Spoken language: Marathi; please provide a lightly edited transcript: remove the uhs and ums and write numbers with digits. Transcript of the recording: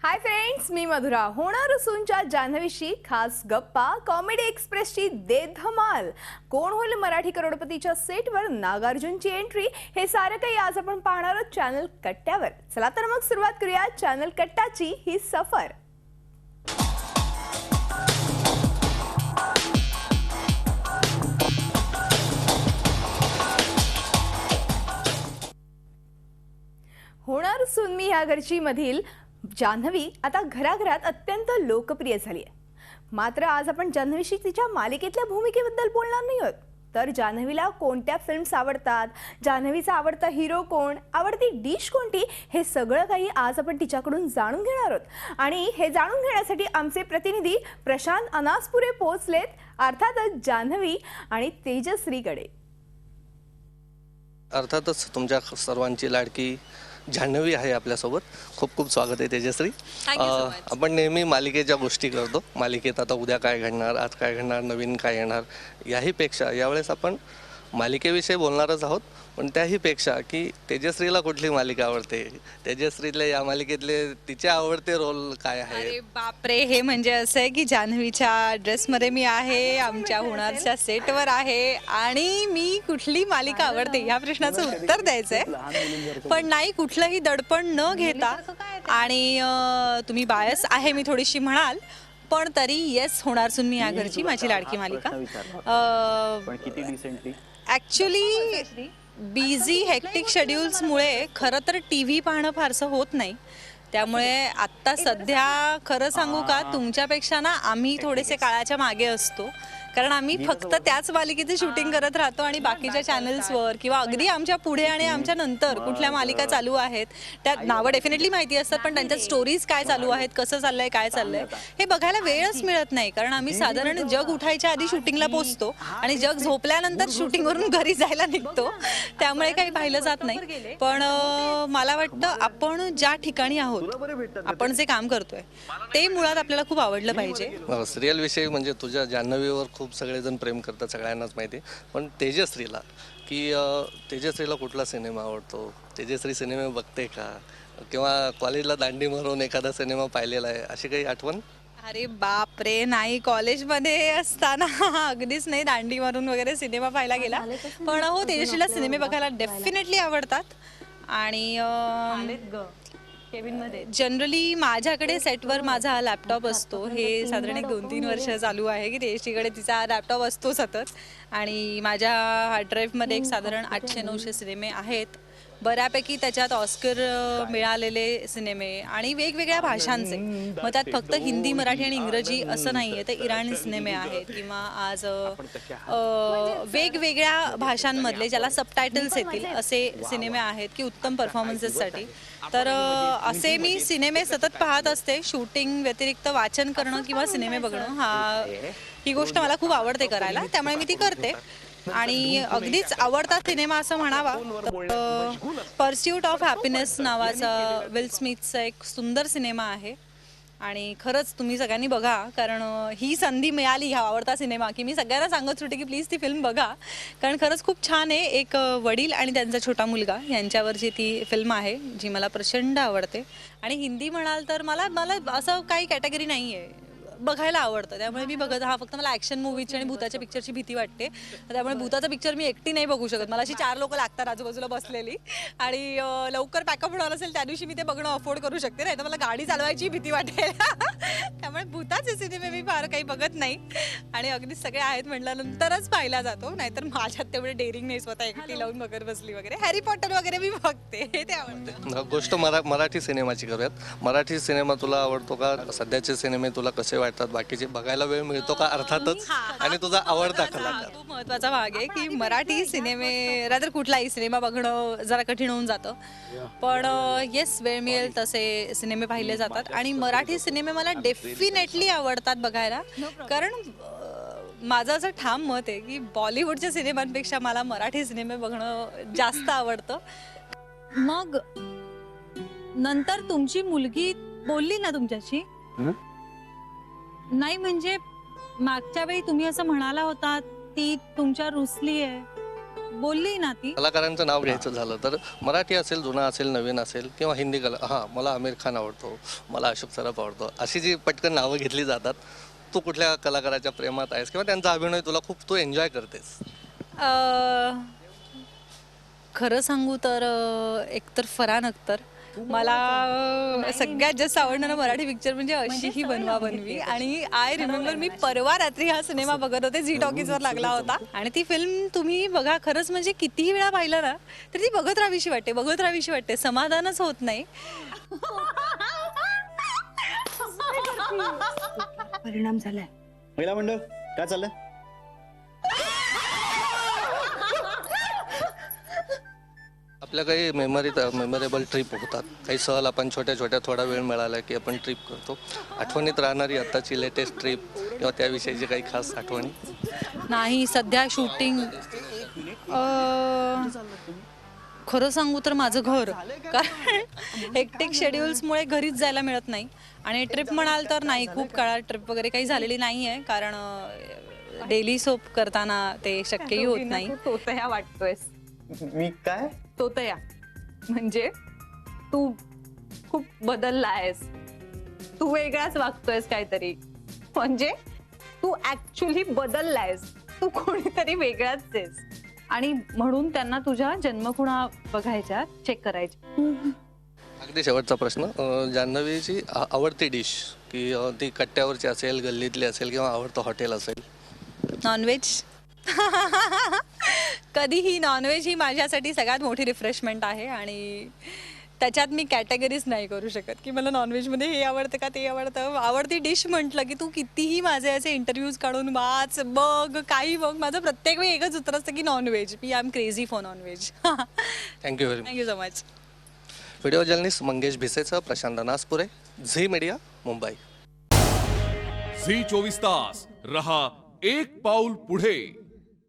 हाय फ्रेंड्स, मी मधुरा. होणार सूनच्या जान्हवीशी खास गप्पा, कॉमेडी एक्सप्रेसची दे धमाल, कोण होईल मराठी करोडपतीच्या सेटवर नागार्जुनची एंट्री, हे सारं काही आज आपण पाहणार आहोत चॅनल कट्ट्यावर. चला तर मग सुरुवात करूया चॅनल कट्टाची ही सफर. होणार सून मी ह्या घरची मधील जान्हवी आता घराघरात अत्यंत लोकप्रिय झाली आहे. मात्र आज आपण जान्हवीशी तिच्या मालिकेतल्या भूमिकेबद्दल बोलणार नाही आहोत, तर जान्हवीला कोणत्या फिल्म्स आवडतात, जान्हवीचा आवडता हिरो कोण, आवडती डिश कोणती, हे सगळं काही आज आपण तिच्याकडून जाणून घेणार आहोत. आणि हे जाणून घेण्यासाठी आमचे प्रतिनिधी प्रशांत अनासपुरे पोहोचलेत, अर्थातच जान्हवी आणि तेजश्रीकडे. अर्थातच तुमच्या सर्वांची लाडकी जान्हवी आहे आपल्यासोबत. खूप खूप स्वागत आहे तेजश्री. आपण नेहमी मालिकेच्या गोष्टी करतो. मालिकेत आता उद्या काय घडणार, आज काय घडणार, नवीन काय येणार, याहीपेक्षा यावेळेस आपण मालिकेविषयी बोलणारच आहोत. पण त्याहीपेक्षा की तेजश्रीला कुठली मालिका आवडते, तेजश्रीला या मालिकेतले तिचे आवडते रोल काय आहे. अरे बापरे, हे म्हणजे असं आहे की जान्हवीच्या ड्रेसमध्ये मी आहे, आमच्या होणारच्या सेटवर आहे आणि मी कुठली मालिका आवडते या प्रश्नाचं उत्तर द्यायचं आहे. पण नाही, कुठलंही दडपण न घेता. आणि तुम्ही बायस आहे मी थोडीशी म्हणाल, पण तरी येस, होणार सून मी या घरची माझी लाडकी मालिका. ॲक्च्युली बिझी हेक्टिक शेड्यूल्समुळे खरं तर टी व्ही पाहणं फारसं होत नाही. त्यामुळे आत्ता सध्या खरं सांगू का, तुमच्यापेक्षा ना आम्ही थोडेसे काळाच्या मागे असतो, कारण आम्ही फक्त त्याच मालिकेचे शूटिंग करत राहतो आणि बाकीच्या चॅनल्सवर किंवा अगदी आमच्या पुढे आणि आमच्या नंतर कुठल्या मालिका चालू आहेत त्या नावं डेफिनेटली माहिती असतात, पण त्यांच्या स्टोरीज काय चालू आहेत, कसं चाललंय, काय चाललंय हे बघायला वेळच मिळत नाही. कारण आम्ही साधारण जग उठायच्या आधी शूटिंगला पोहोचतो आणि जग झोपल्यानंतर शूटिंगवरून घरी जायला निघतो, त्यामुळे काही पाहिलं जात नाही. पण मला वाटतं आपण ज्या ठिकाणी आहोत, आपण जे काम करतोय ते मुळात आपल्याला खूप आवडलं पाहिजे. सिरियल विषयी म्हणजे तुझ्या जान्हवीवर खूप सगळेजण प्रेम करतात, सगळ्यांनाच माहिती. पण तेजश्रीला तेजश्रीला कुठला सिनेमा आवडतो, तेजश्री सिनेमे बघते का, किंवा कॉलेजला दांडी मारून एखादा सिनेमा पाहिलेला आहे, अशी काही आठवण? अरे बाप रे, नाही, कॉलेजमध्ये असताना अगदीच नाही दांडी मारून वगैरे सिनेमा पाहायला गेला. पण हो, तेजश्रीला सिनेमे बघायला डेफिनेटली आवडतात. आणि जनरली माझ्याकडे सेटवर माझा लॅपटॉप असतो. हे साधारण 1-2-3 वर्ष चालू आहे की तेजश्रीकडे तिचा लॅपटॉप असतो सतत. आणि माझ्या हार्ड ड्राईव्हमध्ये एक साधारण 800-900 सिनेमे आहेत. बऱ्यापैकी त्याच्यात ऑस्कर मिळालेले सिनेमे आणि वेगवेगळ्या भाषांचे. मग त्यात फक्त हिंदी, मराठी आणि इंग्रजी असं नाही आहे, तर इराणी सिनेमे आहेत किंवा आज वेगवेगळ्या भाषांमधले ज्याला सबटायटल्स येतील असे सिनेमे आहेत की उत्तम परफॉर्मन्सेससाठी. तर असे मी सिनेमे सतत पाहत असते. शूटिंग व्यतिरिक्त वाचन करणं किंवा सिनेमे बघणं ही गोष्ट मला खूप आवडते करायला, त्यामुळे मी ती करते. आणि अगदीच आवडता सिनेमा असं म्हणावा तर पर्स्यूट ऑफ हॅपीनेस नावाचा विल स्मिथचा एक सुंदर सिनेमा आहे. आणि खरंच तुम्ही सगळ्यांनी बघा, कारण ही संधी मिळाली हा आवडता सिनेमा की मी सगळ्यांना सांगत होते की प्लीज ती फिल्म बघा, कारण खरंच खूप छान आहे. एक वडील आणि त्यांचा छोटा मुलगा यांच्यावरची ती फिल्म आहे, जी मला प्रचंड आवडते. आणि हिंदी म्हणाल तर मला असं काही कॅटेगरी नाही आहे, बघायला आवडतं. त्यामुळे मी बघत फक्त मला ॲक्शन मूवीची आणि भूताच्या पिक्चरची भीती वाटते, त्यामुळे भूताचा पिक्चर मी एकटी नाही बघू शकत. मला अशी 4 लोक लागतात आजूबाजूला बसलेली, आणि लवकर पॅकअप होणार असेल त्या दिवशी मी ते बघणं अफोर्ड करू शकते, नाही तर मला गाडी चालवायची भीती वाटेल. त्यामुळे भूताचे सिनेमे मी फार काही बघत नाही, आणि अगदीच सगळे आहेत म्हटल्यानंतरच पाहिला जातो, नाहीतर माझ्यात तेवढे डेअरिंग नाही स्वतः एकटी लावून बघत बसली वगैरे. हॅरी पॉटर वगैरे मी बघते, ते आवडतं. गोष्ट मराठी सिनेमाची करूयात. मराठी सिनेमा तुला आवडतो का? सध्याचे सिनेमे तुला कसे वाटतात? बाकीचे बघायला वेळ मिळतो का? अर्थातच. आणि तुझा आवडता कलाकार? खूप महत्त्वाचा भाग आहे की मराठी सिनेमे रादर कुठलाही सिनेमा बघणं जरा कठीण होऊन जातं, पण येस, वेळ मिळेल तसे सिनेमे पाहिले जातात. आणि मराठी सिनेमे मला डेफिनेटली आवडतात बघायला, कारण माझं असं ठाम मत आहे की बॉलिवूडच्या सिनेमांपेक्षा मला मराठी सिनेमे बघणं जास्त आवडतं. मग नंतर तुमची मुलगी बोलली ना तुमच्याशी? नाही, म्हणजे मागच्या वेळी तुम्ही असं म्हणाला होता ती तुमच्या रुसली आहे, बोलली ना ती. कलाकारांचं नाव घ्यायचं झालं तर मराठी असेल, जुना असेल, नवीन असेल किंवा हिंदी मला आमिर खान आवडतो, मला अशोक सराफ आवडतो, अशी जी पटकन नावं घेतली जातात. तू कुठल्या कलाकाराच्या प्रेमात आहेस किंवा त्यांचा अभिनय तुला खूप तू एन्जॉय करतेस? खरं सांगू तर एकतर फरहान अख्तर मला सगळ्यात जास्त आवडणारा मराठी पिक्चर म्हणजे अशी ही बनवा बनवी. आणि आय रिमेंबर मी परवा रात्री हा सिनेमा बघत होते, झी टॉकीजवर लागला होता. आणि ती फिल्म तुम्ही बघा, खरंच म्हणजे कितीही वेळा पाहिलं ना तर ती बघत राहावीशी वाटते, समाधानच होत नाही. परिणाम झालाय. महिला मंडळ काय चाललंय? आपल्या काही मेमोरेबल ट्रिप होतात, काही सहल आपण छोट्या थोडा वेळ मिळाला की आपण ट्रिप करतो. आठवणीत राहणारी आत्ताची लेटेस्ट ट्रिप किंवा त्याविषयीची काही खास आठवणी? नाही, सध्या शूटिंग खरं सांगू तर माझं घर, कारण हेक्टिक शेड्युल्समुळे घरीच जायला मिळत नाही. आणि ट्रिप म्हणाल तर नाही, खूप काळात ट्रिप वगैरे काही झालेली नाही आहे, कारण डेली सोप करताना ते शक्यही होत नाही. तोतया वाटतोयस. मी काय? तोतया म्हणजे तू खूप बदलला आहेस, तू वेगळाच वागतोयस काहीतरी. म्हणजे तू ऍक्च्युली बदललायस, तू कोणीतरी वेगळाच आहेस. आणि म्हणून त्यांना तुझ्या जन्मखुणा बघायच्या, चेक करायच्या. अगदी शेवटचा प्रश्न, जान्हवीची आवडती डिश की ती कट्ट्यावरची असेल, गल्लीतली असेल किंवा आवडतं हॉटेल असेल? नॉनव्हेज. कधीही नॉनव्हेज ही माझ्यासाठी सगळ्यात मोठी रिफ्रेशमेंट आहे. आणि त्याच्यात मी कॅटेगरीज नाही करू शकत की मला नॉनव्हेजमध्ये हे आवडतं का ते आवडतं. आवडती डिश म्हटलं की तू कितीही माझे असे इंटरव्ह्यूज काढून वाच, बघ, काही बघ, माझं प्रत्येक वेळी एकच उत्तर असतं की नॉनव्हेज. मी I am crazy for non veg. Thank you very much. Thank you so much. Video journalist Mangesh भिसेसह Prashant Naspure, Zee media, Mumbai. Zee 24 तास रहा एक पाऊल पुढे.